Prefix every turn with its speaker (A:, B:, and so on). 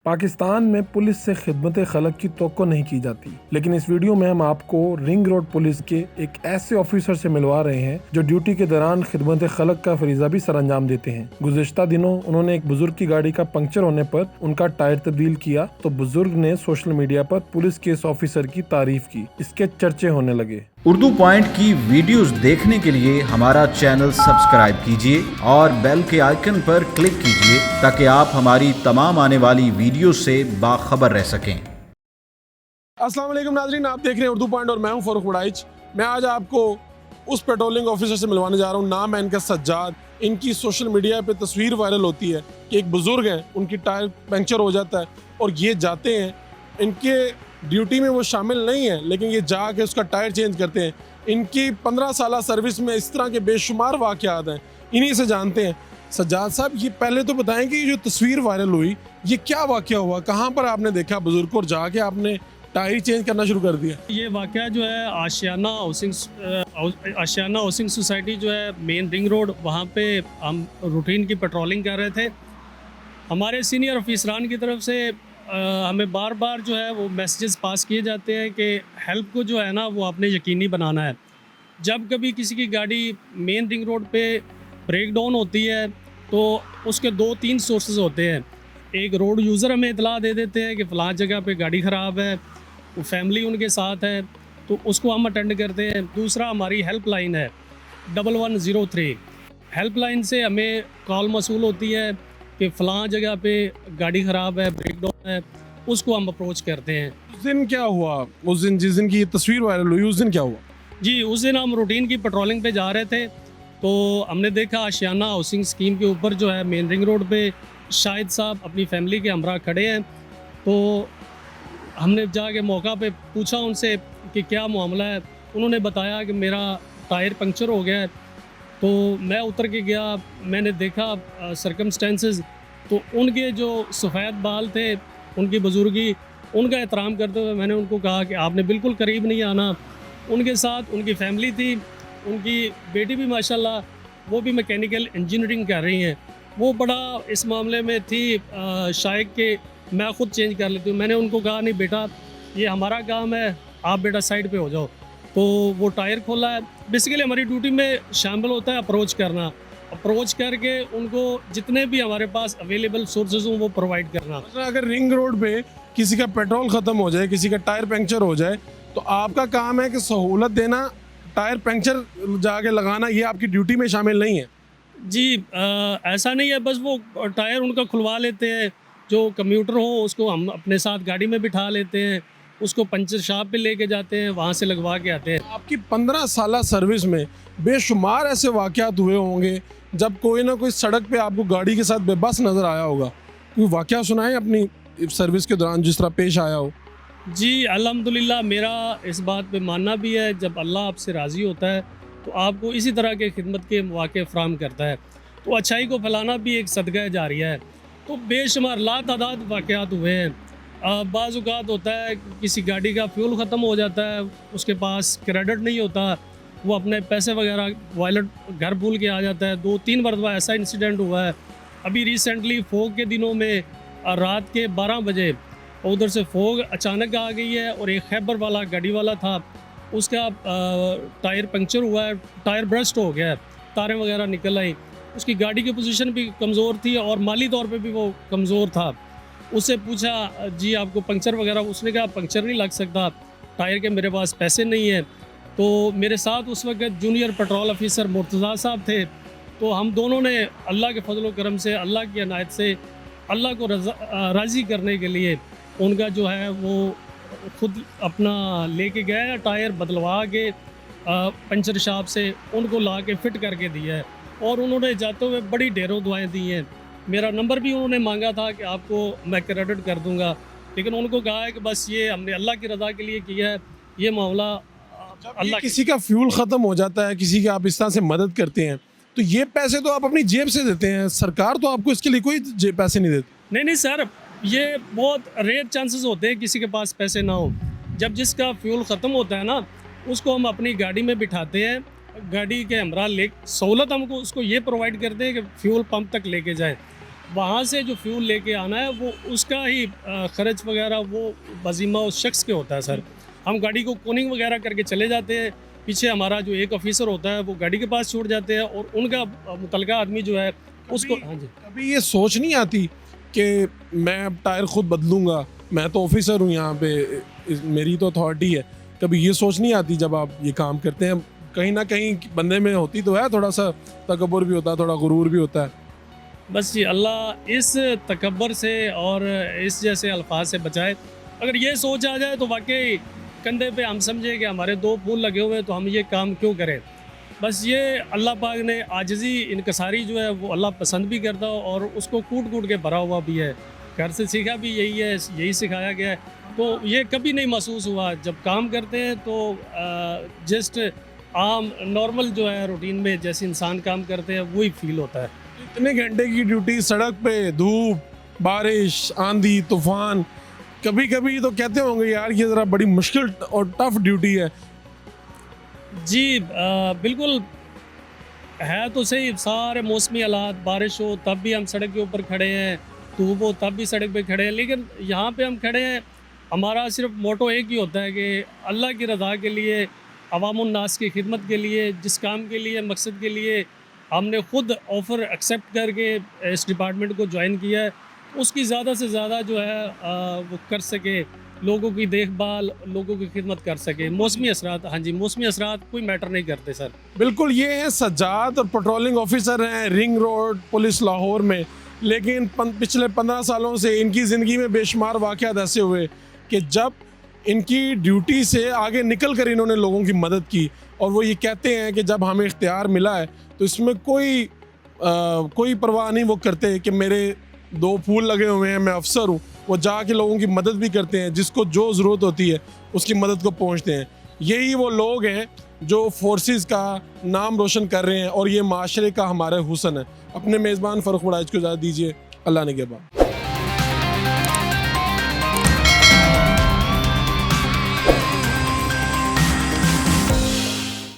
A: पाकिस्तान में पुलिस से खिदमत खलक की तवक्को नहीं की जाती, लेकिन इस वीडियो में हम आपको रिंग रोड पुलिस के एक ऐसे ऑफिसर से मिलवा रहे हैं जो ड्यूटी के दौरान खिदमत खलक का फरीजा भी सरअंजाम देते हैं। गुज़िश्ता दिनों उन्होंने एक बुजुर्ग की गाड़ी का पंक्चर होने पर उनका टायर तब्दील किया तो बुजुर्ग ने सोशल मीडिया पर पुलिस के इस ऑफिसर की तारीफ की। इसके चर्चे होने लगे।
B: उर्दू पॉइंट की वीडियोस देखने के लिए हमारा चैनल सब्सक्राइब कीजिए और बेल के आइकन पर क्लिक कीजिए ताकि आप हमारी तमाम आने वाली वीडियो से बाखबर रह सकें।
A: अस्सलाम वालेकुम नाज़रीन, आप देख रहे हैं उर्दू पॉइंट और मैं हूं फ़ारूक वड़ाइच। मैं आज आपको उस पेट्रोलिंग ऑफिसर से मिलवाने जा रहा हूं। नाम है इनका सज्जाद। इनकी सोशल मीडिया पे तस्वीर वायरल होती है कि एक बुज़ुर्ग हैं, उनकी टायर पंक्चर हो जाता है और ये जाते हैं। इनके ड्यूटी में वो शामिल नहीं है, लेकिन ये जाके उसका टायर चेंज करते हैं। इनकी 15 साल सर्विस में इस तरह के बेशुमार वाक़यात हैं, इन्हीं से जानते हैं। सज्जाद साहब, ये पहले तो बताएं कि जो तस्वीर वायरल हुई ये क्या वाक़या हुआ, कहाँ पर आपने देखा बुज़ुर्ग को और जाके आपने टायर चेंज करना शुरू कर दिया?
C: ये वाक़या जो है आशियाना हाउसिंग सोसाइटी जो है मेन रिंग रोड, वहाँ पे हम रूटीन की पेट्रोलिंग कर रहे थे। हमारे सीनियर ऑफिसरान की तरफ से हमें बार बार जो है वो मैसेजेस पास किए जाते हैं कि हेल्प को जो है ना वो आपने यकीनी बनाना है। जब कभी किसी की गाड़ी मेन रिंग रोड पे ब्रेक डाउन होती है तो उसके 2-3 सोर्सेज होते हैं। एक, रोड यूज़र हमें इतला दे देते हैं कि फ़लाँ जगह पे गाड़ी ख़राब है, वो फैमिली उनके साथ है तो उसको हम अटेंड करते हैं। दूसरा, हमारी हेल्पलाइन है 1103। हेल्पलाइन से हमें कॉल मसूल होती है कि फ़लाँ जगह पे गाड़ी ख़राब है, ब्रेक डाउन है, उसको हम अप्रोच करते हैं।
A: उस दिन क्या हुआ? उस दिन जिस दिन की ये तस्वीर वायरल हुई उस दिन क्या हुआ?
C: जी, उस दिन हम रूटीन की पेट्रोलिंग पे जा रहे थे तो हमने देखा आशियाना हाउसिंग स्कीम के ऊपर जो है मेन रिंग रोड पे शाहिद साहब अपनी फैमिली के हमरा खड़े हैं। तो हमने जाके मौका पे पूछा उनसे कि क्या मामला है। उन्होंने बताया कि मेरा टायर पंक्चर हो गया है। तो मैं उतर के गया, मैंने देखा सर्कमस्टेंसेस, तो उनके जो सफ़ेद बाल थे, उनकी बुजुर्गी, उनका एहतराम करते हुए मैंने उनको कहा कि आपने बिल्कुल करीब नहीं आना। उनके साथ उनकी फैमिली थी, उनकी बेटी भी माशाल्लाह वो भी मैकेनिकल इंजीनियरिंग कर रही हैं। वो बड़ा इस मामले में थी शायद कि मैं ख़ुद चेंज कर लेती हूँ। मैंने उनको कहा नहीं बेटा, ये हमारा काम है, आप बेटा साइड पे हो जाओ। तो वो टायर खोला है। बेसिकली हमारी ड्यूटी में शामिल होता है अप्रोच करना, अप्रोच करके उनको जितने भी हमारे पास अवेलेबल सोर्सेज हों वो प्रोवाइड करना।
A: अगर रिंग रोड पे किसी का पेट्रोल ख़त्म हो जाए, किसी का टायर पंक्चर हो जाए, तो आपका काम है कि सहूलत देना, टायर पंक्चर जाके लगाना, ये आपकी ड्यूटी में शामिल नहीं है?
C: जी, ऐसा नहीं है, बस वो टायर उनका खुलवा लेते हैं। जो कम्यूटर हो उसको हम अपने साथ गाड़ी में बिठा लेते हैं, उसको पंचर शॉप पे लेके जाते हैं, वहाँ से लगवा के आते हैं।
A: आपकी 15 साल सर्विस में बेशुमार ऐसे वाक़यात हुए होंगे जब कोई ना कोई सड़क पे आपको गाड़ी के साथ बेबस नज़र आया होगा। कोई वाक़या सुनाएं अपनी सर्विस के दौरान जिस तरह पेश आया हो।
C: जी, अल्हम्दुलिल्लाह, मेरा इस बात पे मानना भी है, जब अल्लाह आपसे राज़ी होता है तो आपको इसी तरह के खिदमत के मौके फ़राहम करता है। तो अच्छाई को फैलाना भी एक सदका जारिया है। तो बेशुमार लातादाद वाक़यात हुए हैं। बाज़ औक़ात होता है किसी गाड़ी का फ्यूल ख़त्म हो जाता है, उसके पास क्रेडिट नहीं होता, वो अपने पैसे वगैरह वॉलेट घर भूल के आ जाता है। 2-3 मरतबा ऐसा इंसिडेंट हुआ है। अभी रिसेंटली फोग के दिनों में रात के 12 बजे उधर से फोग अचानक आ गई है और एक खैबर वाला गाड़ी वाला था, उसका टायर पंक्चर हुआ है, टायर ब्रस्ट हो गया है, तारें वगैरह निकल आई। उसकी गाड़ी की पोजीशन भी कमज़ोर थी और माली तौर पे भी वो कमज़ोर था। उससे पूछा जी आपको पंक्चर वगैरह, उसने कहा पंक्चर नहीं लग सकता, टायर के मेरे पास पैसे नहीं हैं। तो मेरे साथ उस वक्त जूनियर पेट्रोल ऑफिसर मुर्तज़ा साहब थे। तो हम दोनों ने अल्लाह के फजल व करम से, अल्लाह की अनायत से, अल्लाह को राज़ी करने के लिए उनका जो है वो खुद अपना लेके गए, टायर बदलवा के पंचर शॉप से उनको ला के फ़िट करके दिया है। और उन्होंने जाते हुए बड़ी ढेरों दुआएं दी हैं। मेरा नंबर भी उन्होंने मांगा था कि आपको मैं क्रेडिट कर दूंगा, लेकिन उनको कहा है कि बस ये हमने अल्लाह की रज़ा के लिए किया है, ये मामला अल्लाह।
A: किसी का फ्यूल ख़त्म हो जाता है, किसी की आप इस तरह से मदद करते हैं, तो ये पैसे तो आप अपनी जेब से देते हैं, सरकार तो आपको इसके लिए कोई पैसे नहीं देती।
C: नहीं सर, ये बहुत रेयर चांसेस होते हैं किसी के पास पैसे ना हो। जब जिसका फ्यूल ख़त्म होता है ना, उसको हम अपनी गाड़ी में बिठाते हैं, गाड़ी के हमरा ले सहूलत हमको उसको ये प्रोवाइड करते हैं कि फ्यूल पंप तक लेके जाए। वहाँ से जो फ्यूल लेके आना है वो उसका ही खर्च वगैरह वो बजीमा उस शख्स के होता है सर। हम गाड़ी को कोनिंग वगैरह करके चले जाते हैं, पीछे हमारा जो एक ऑफिसर होता है वो गाड़ी के पास छोड़ जाते हैं और उनका मुतलका आदमी जो है उसको, हाँ जी।
A: कभी ये सोच नहीं आती कि मैं अब टायर खुद बदलूंगा, मैं तो ऑफिसर हूँ यहाँ पे, मेरी तो अथॉरिटी है, कभी ये सोच नहीं आती जब आप ये काम करते हैं? कहीं ना कहीं बंदे में होती तो है, थोड़ा सा तकब्बुर भी होता है, थोड़ा गुरूर भी होता है।
C: बस जी अल्लाह इस तकब्बर से और इस जैसे अल्फाज से बचाए। अगर ये सोच आ जाए तो वाकई कंधे पे हम समझे कि हमारे दो फूल लगे हुए हैं तो हम ये काम क्यों करें। बस ये अल्लाह पाक ने आजिज़ी इनकसारी जो है वो अल्लाह पसंद भी करता और उसको कूट कूट के भरा हुआ भी है। घर से सीखा भी यही है, यही सिखाया गया है। तो ये कभी नहीं महसूस हुआ जब काम करते हैं तो जस्ट आम नॉर्मल जो है रूटीन में जैसे इंसान काम करते हैं वही फील होता है।
A: इतने घंटे की ड्यूटी, सड़क पे धूप, बारिश, आंधी, तूफान, कभी कभी तो कहते होंगे यार ये ज़रा बड़ी मुश्किल और टफ ड्यूटी है।
C: जी बिल्कुल है तो सही। सारे मौसमी हालात, बारिश हो तब भी हम सड़क के ऊपर खड़े हैं, धूप हो तब भी सड़क पे खड़े हैं, लेकिन यहाँ पे हम खड़े हैं, हमारा सिर्फ मोटो एक ही होता है कि अल्लाह की रज़ा के लिए, अवामुन्नास की खिदमत के लिए, जिस काम के लिए, मकसद के लिए हमने ख़ुद ऑफ़र एक्सेप्ट करके इस डिपार्टमेंट को ज्वाइन किया है, उसकी ज़्यादा से ज़्यादा जो है वो कर सके, लोगों की देखभाल, लोगों की खिदमत कर सके। मौसमी असरात, हाँ जी, मौसमी असरात कोई मैटर नहीं करते सर।
A: बिल्कुल, ये हैं सज्जाद और पेट्रोलिंग ऑफिसर हैं रिंग रोड पुलिस लाहौर में, लेकिन पिछले 15 सालों से इनकी ज़िंदगी में बेशुमार वाक़यात ऐसे हुए कि जब इनकी ड्यूटी से आगे निकल कर इन्होंने लोगों की मदद की, और वो ये कहते हैं कि जब हमें इख्तियार मिला है तो इसमें कोई परवाह नहीं वो करते कि मेरे 2 फूल लगे हुए हैं, मैं अफसर हूँ। वो जाके लोगों की मदद भी करते हैं, जिसको जो ज़रूरत होती है उसकी मदद को पहुँचते हैं। यही वो लोग हैं जो फोर्सेस का नाम रोशन कर रहे हैं और ये माशरे का हमारा हुस्न है। अपने मेज़बान फ़रूख वड़ाइच को इजाज़त दीजिए। अल्लाह ने के बाद।